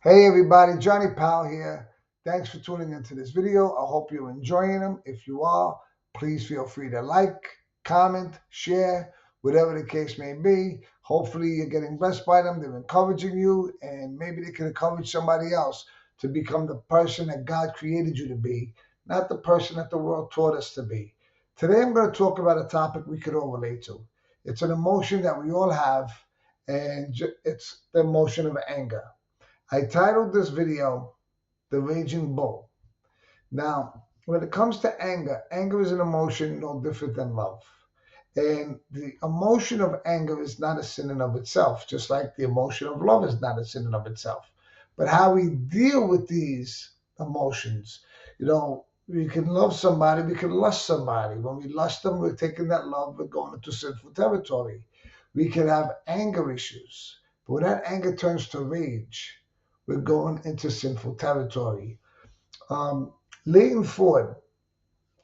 Hey everybody, Johnny Powell here. Thanks for tuning into this video. I hope you're enjoying them. If you are, please feel free to like, comment, share, whatever the case may be. Hopefully you're getting blessed by them. They're encouraging you, and maybe they can encourage somebody else to become the person that God created you to be, not the person that the world taught us to be. Today I'm going to talk about a topic we could all relate to. It's an emotion that we all have, and it's the emotion of anger. I titled this video, The Raging Bull. Now, when it comes to anger, anger is an emotion no different than love. And the emotion of anger is not a sin in of itself, just like the emotion of love is not a sin in of itself. But how we deal with these emotions, we can love somebody, we can lust somebody. When we lust them, we're taking that love, we're going into sinful territory. We can have anger issues. But when that anger turns to rage, we're going into sinful territory. Um, Leighton Ford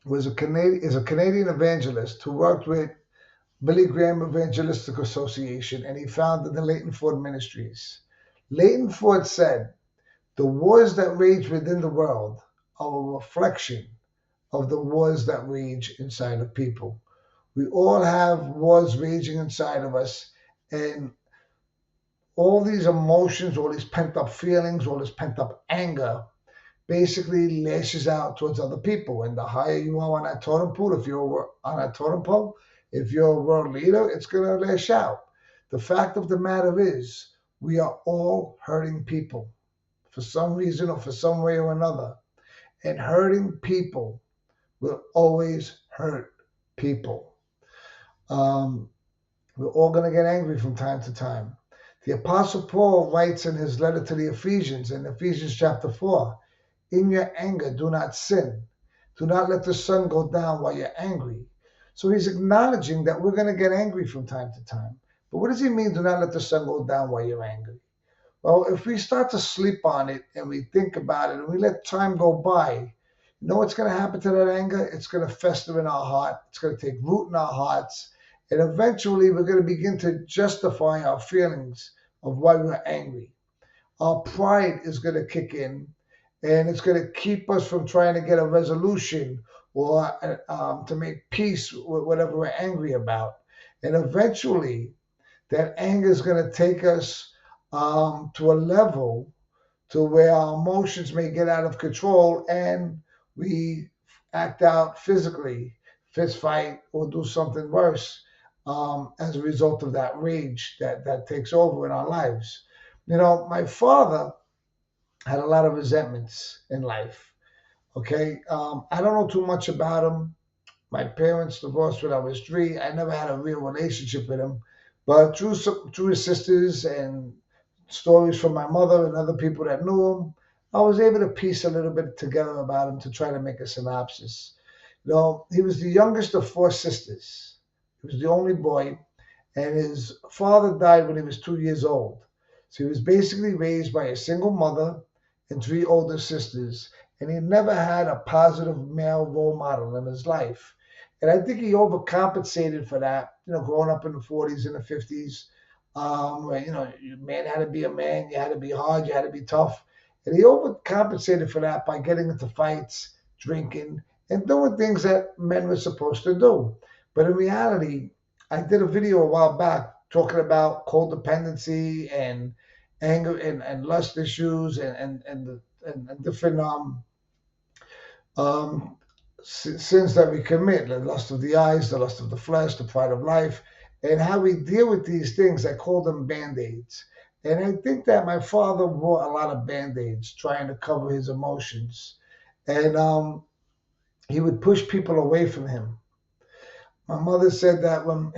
is a Canadian evangelist who worked with Billy Graham Evangelistic Association, and he founded the Leighton Ford Ministries. Leighton Ford said, "The wars that rage within the world are a reflection of the wars that rage inside of people." We all have wars raging inside of us, and all these emotions, all these pent up feelings, all this pent up anger basically lashes out towards other people. And the higher you are on that totem pole, if you're a world leader, it's going to lash out. The fact of the matter is, we are all hurting people for some reason or for some way or another. And hurting people will always hurt people. Um, we're all going to get angry from time to time. The Apostle Paul writes in his letter to the Ephesians, in Ephesians chapter 4, "In your anger, do not sin. Do not let the sun go down while you're angry." So he's acknowledging that we're going to get angry from time to time. But what does he mean, do not let the sun go down while you're angry? Well, if we start to sleep on it and we think about it and we let time go by, you know what's going to happen to that anger? It's going to fester in our heart. It's going to take root in our hearts. And eventually we're going to begin to justify our feelings of why we're angry. Our pride is going to kick in, and it's going to keep us from trying to get a resolution or to make peace with whatever we're angry about. And eventually that anger is going to take us to a level to where our emotions may get out of control and we act out physically, fist fight, or do something worse as a result of that rage that takes over in our lives. My father had a lot of resentments in life. Okay. I don't know too much about him. My parents divorced when I was 3. I never had a real relationship with him, but through his sisters and stories from my mother and other people that knew him, I was able to piece a little bit together about him to try to make a synopsis. He was the youngest of 4 sisters. He was the only boy, and his father died when he was 2 years old. So he was basically raised by a single mother and 3 older sisters, and he never had a positive male role model in his life. And I think he overcompensated for that, growing up in the 40s and the 50s, where, man had to be a man, you had to be hard, you had to be tough. And he overcompensated for that by getting into fights, drinking, and doing things that men were supposed to do. But in reality, I did a video a while back talking about codependency and anger and lust issues and different um, sins that we commit, the lust of the eyes, the lust of the flesh, the pride of life, and how we deal with these things. I call them band-aids. And I think that my father wore a lot of band-aids trying to cover his emotions. And he would push people away from him. My mother said that when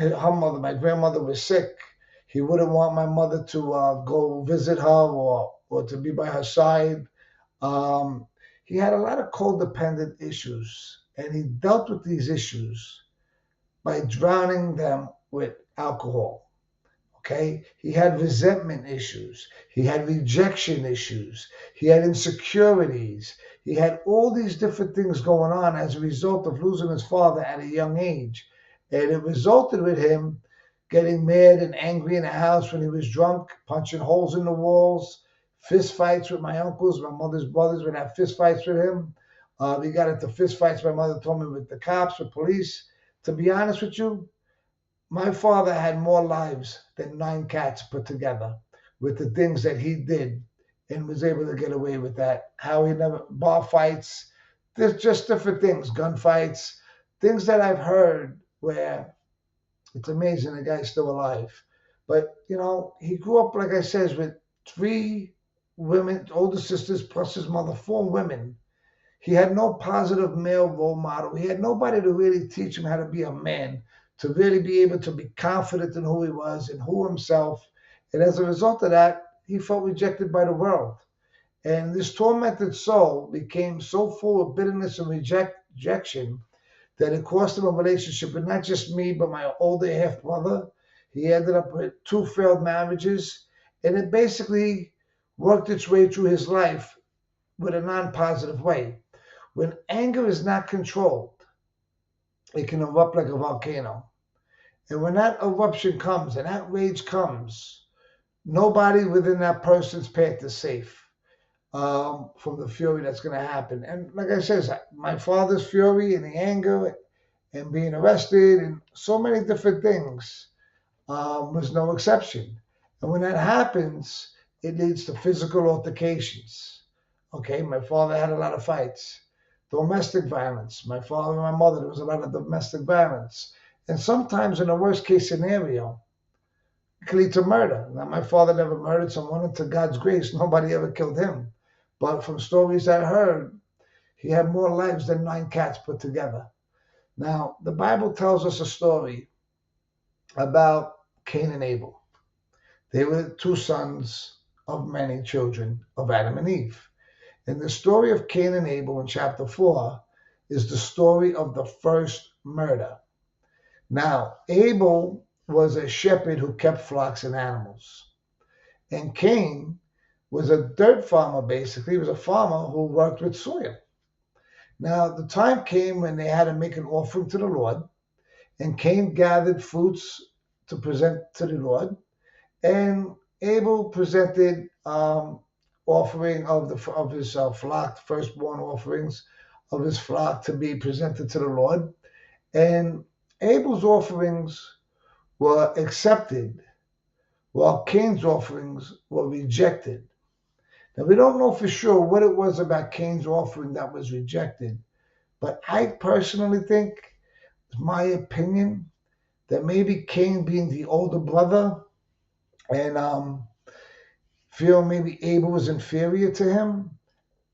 my grandmother was sick, he wouldn't want my mother to go visit her or to be by her side. Um, he had a lot of codependent issues, and he dealt with these issues by drowning them with alcohol. Okay? He had resentment issues. He had rejection issues. He had insecurities. He had all these different things going on as a result of losing his father at a young age. And it resulted with him getting mad and angry in the house when he was drunk, punching holes in the walls, fist fights with my uncles. My mother's brothers would have fist fights with him. We got into fist fights, my mother told me, with the cops, with police. To be honest with you, my father had more lives than 9 cats put together with the things that he did and was able to get away with that. How he never, bar fights, there's just different things, gunfights, things that I've heard where it's amazing the guy's still alive. But, he grew up, like I says, with 3 women, older sisters, plus his mother, 4 women. He had no positive male role model. He had nobody to really teach him how to be a man, to really be able to be confident in who he was and who himself. And as a result of that, he felt rejected by the world. And this tormented soul became so full of bitterness and rejection that it cost him a relationship with not just me, but my older half brother. He ended up with 2 failed marriages. And it basically worked its way through his life with a non positive way. When anger is not controlled, it can erupt like a volcano. And when that eruption comes and that rage comes, nobody within that person's path is safe from the fury that's going to happen. And like I said, my father's fury and the anger and being arrested and so many different things was no exception. And when that happens, it leads to physical altercations. Okay, my father had a lot of fights. Domestic violence. My father and my mother, there was a lot of domestic violence. And sometimes, in a worst case scenario, it could lead to murder. Now, my father never murdered someone, and to God's grace, nobody ever killed him. But from stories I heard, he had more lives than 9 cats put together. Now, the Bible tells us a story about Cain and Abel. They were 2 sons of many children of Adam and Eve. And the story of Cain and Abel in chapter 4 is the story of the first murder. Now, Abel was a shepherd who kept flocks and animals. And Cain was a dirt farmer, basically. He was a farmer who worked with soil. Now, the time came when they had to make an offering to the Lord. And Cain gathered fruits to present to the Lord. And Abel presented offering of his flock, firstborn offerings of his flock to be presented to the Lord. And Abel's offerings were accepted, while Cain's offerings were rejected. Now, we don't know for sure what it was about Cain's offering that was rejected, but I personally think, it's my opinion, that maybe Cain, being the older brother, and feel maybe Abel was inferior to him.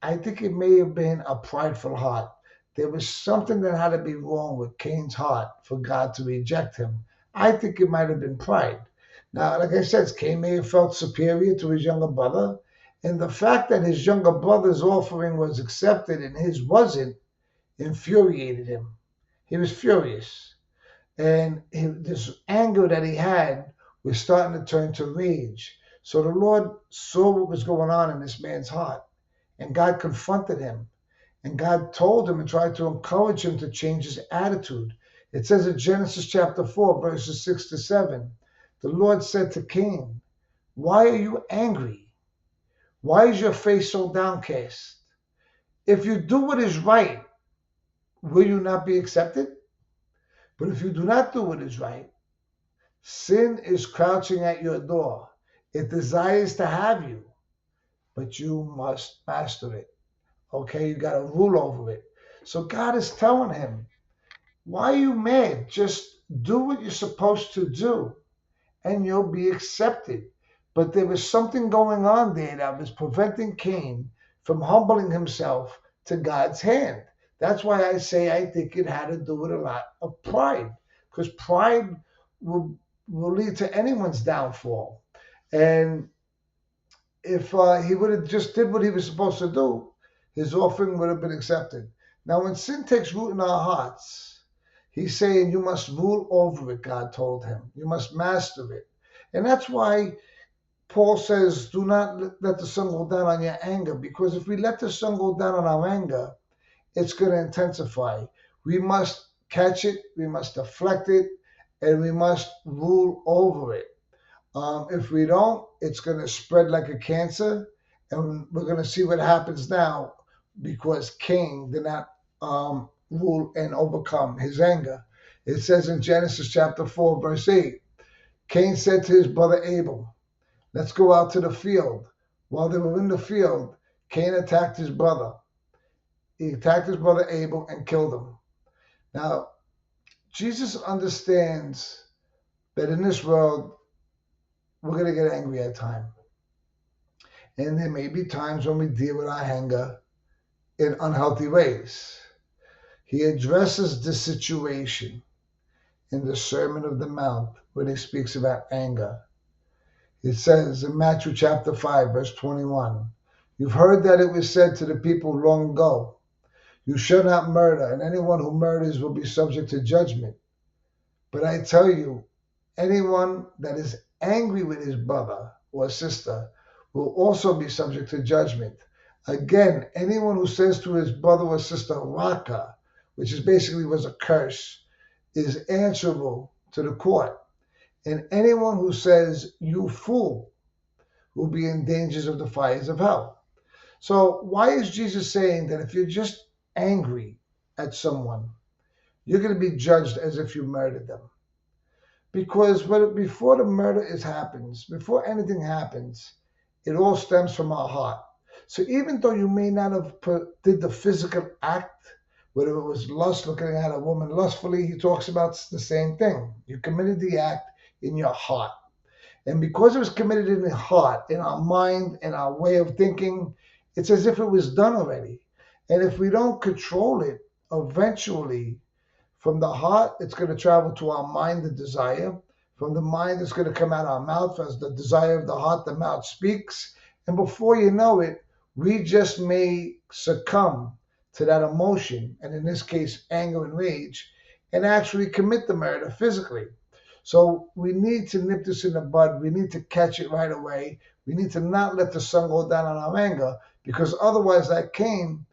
I think it may have been a prideful heart. There was something that had to be wrong with Cain's heart for God to reject him. I think it might have been pride. Now, like I said, Cain may have felt superior to his younger brother, and the fact that his younger brother's offering was accepted and his wasn't infuriated him. He was furious. And this anger that he had was starting to turn to rage. So the Lord saw what was going on in this man's heart. And God confronted him. And God told him and tried to encourage him to change his attitude. It says in Genesis chapter 4, verses 6 to 7, the Lord said to Cain, "Why are you angry? Why is your face so downcast? If you do what is right, will you not be accepted? But if you do not do what is right, sin is crouching at your door. It desires to have you, but you must master it." Okay, you got to rule over it. So God is telling him, why are you mad? Just do what you're supposed to do and you'll be accepted. But there was something going on there that was preventing Cain from humbling himself to God's hand. That's why I say I think it had to do with a lot of pride, because pride will lead to anyone's downfall. And if he would have just did what he was supposed to do, his offering would have been accepted. Now, when sin takes root in our hearts, he's saying you must rule over it, God told him. You must master it. And that's why Paul says, do not let the sun go down on your anger, because if we let the sun go down on our anger, it's going to intensify. We must catch it, we must deflect it, and we must rule over it. If we don't, it's going to spread like a cancer, And we're going to see what happens now because Cain did not rule and overcome his anger. It says in Genesis chapter 4, verse 8, Cain said to his brother Abel, let's go out to the field. While they were in the field, Cain attacked his brother. He attacked his brother Abel and killed him. Now, Jesus understands that in this world, we're going to get angry at times. And there may be times when we deal with our anger in unhealthy ways. He addresses the situation in the Sermon of the Mount when he speaks about anger. It says in Matthew chapter 5, verse 21, you've heard that it was said to the people long ago, you shall not murder, and anyone who murders will be subject to judgment. But I tell you, anyone that is angry with his brother or sister will also be subject to judgment. Again, anyone who says to his brother or sister, Raka, which is basically was a curse, is answerable to the court. And anyone who says, you fool, will be in dangers of the fires of hell. So why is Jesus saying that if you're just angry at someone, you're going to be judged as if you murdered them? Because before the murder happens, before anything happens, it all stems from our heart. So even though you may not have did the physical act, whether it was lust, looking at a woman lustfully, he talks about the same thing. You committed the act in your heart. And because it was committed in the heart, in our mind, in our way of thinking, it's as if it was done already. And if we don't control it, eventually, from the heart, it's going to travel to our mind, the desire. From the mind, it's going to come out our mouth. As the desire of the heart, the mouth speaks. And before you know it, we just may succumb to that emotion, and in this case, anger and rage, and actually commit the murder physically. So we need to nip this in the bud. We need to catch it right away. We need to not let the sun go down on our anger, because otherwise, like Cain,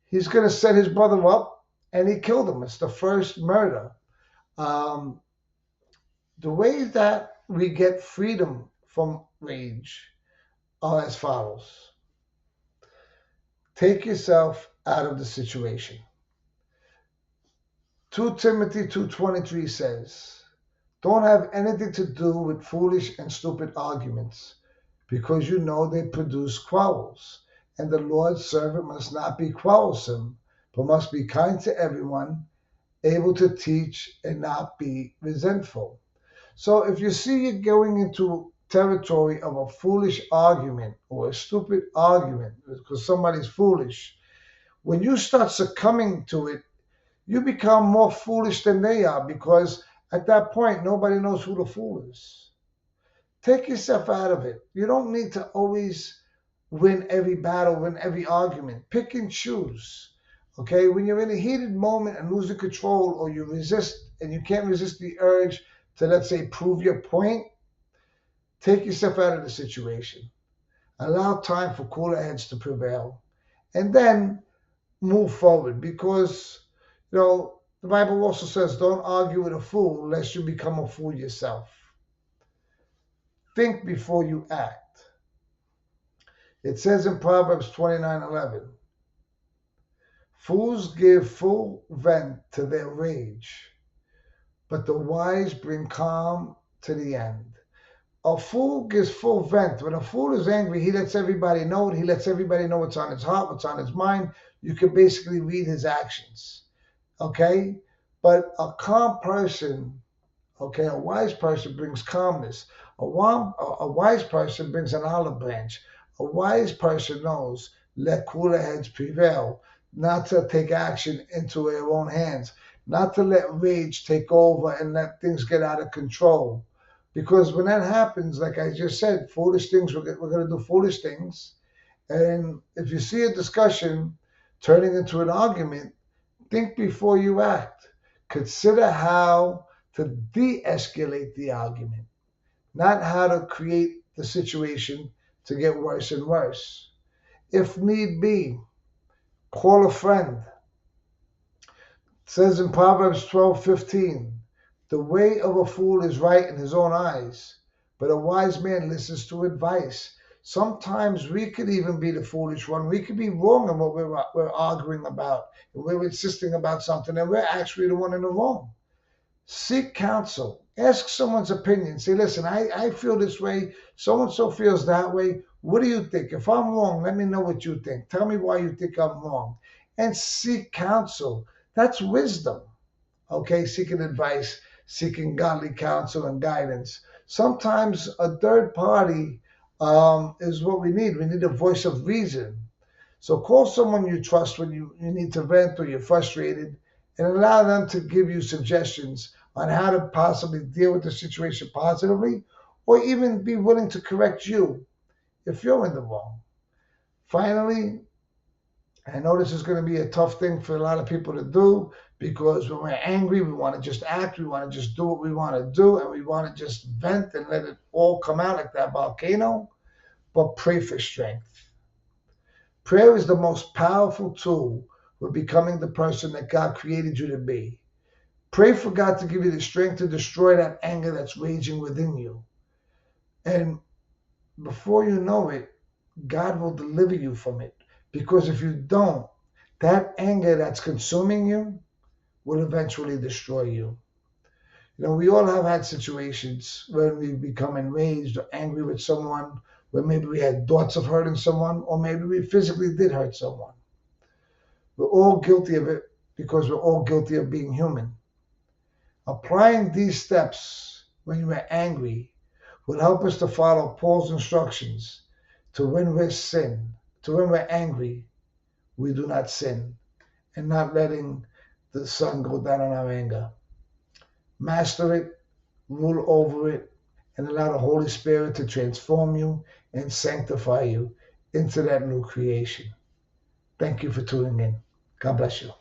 he's going to set his brother up, and he killed him. It's the first murder. The ways that we get freedom from rage are as follows. Take yourself out of the situation. 2 Timothy 2:23 says, don't have anything to do with foolish and stupid arguments, because you know they produce quarrels. And the Lord's servant must not be quarrelsome, but must be kind to everyone, able to teach and not be resentful. So if you see you're going into territory of a foolish argument or a stupid argument because somebody's foolish, when you start succumbing to it, you become more foolish than they are, because at that point, nobody knows who the fool is. Take yourself out of it. You don't need to always win every battle, win every argument. Pick and choose. Okay, when you're in a heated moment and losing control, or you resist and you can't resist the urge to, let's say, prove your point, take yourself out of the situation. Allow time for cooler heads to prevail. And then move forward, because, the Bible also says, don't argue with a fool lest you become a fool yourself. Think before you act. It says in Proverbs 29:11, fools give full vent to their rage, but the wise bring calm to the end. A fool gives full vent. When a fool is angry, he lets everybody know it. He lets everybody know what's on his heart, what's on his mind. You can basically read his actions. Okay? But a calm person, okay, a wise person brings calmness. A wise person brings an olive branch. A wise person knows, let cooler heads prevail, not to take action into their own hands, not to let rage take over and let things get out of control. Because when that happens, like I just said, foolish things, we're going to do foolish things. And if you see a discussion turning into an argument, think before you act. Consider how to de-escalate the argument, not how to create the situation to get worse and worse. If need be, call a friend. It says in Proverbs 12:15, the way of a fool is right in his own eyes, but a wise man listens to advice. Sometimes we could even be the foolish one. We could be wrong in what we're arguing about. And we're insisting about something, and we're actually the one in the wrong. Seek counsel. Ask someone's opinion. Say, listen, I feel this way. So and so feels that way. What do you think? If I'm wrong, let me know what you think. Tell me why you think I'm wrong. And seek counsel. That's wisdom. Okay, seeking advice, seeking godly counsel and guidance. Sometimes a third party is what we need. We need a voice of reason. So call someone you trust when you need to vent or you're frustrated, and allow them to give you suggestions on how to possibly deal with the situation positively, or even be willing to correct you if you're in the wrong. Finally, I know this is going to be a tough thing for a lot of people to do, because when we're angry, we want to just act, we want to just do what we want to do, and we want to just vent and let it all come out like that volcano. But pray for strength. Prayer is the most powerful tool for becoming the person that God created you to be. Pray for God to give you the strength to destroy that anger that's raging within you. And before you know it, God will deliver you from it. Because if you don't, that anger that's consuming you will eventually destroy you. You know, we all have had situations when we become enraged or angry with someone, where maybe we had thoughts of hurting someone, or maybe we physically did hurt someone. We're all guilty of it, because we're all guilty of being human. Applying these steps when we're angry will help us to follow Paul's instructions to when we're angry, we do not sin, and not letting the sun go down on our anger. Master it, rule over it, and allow the Holy Spirit to transform you and sanctify you into that new creation. Thank you for tuning in. God bless you.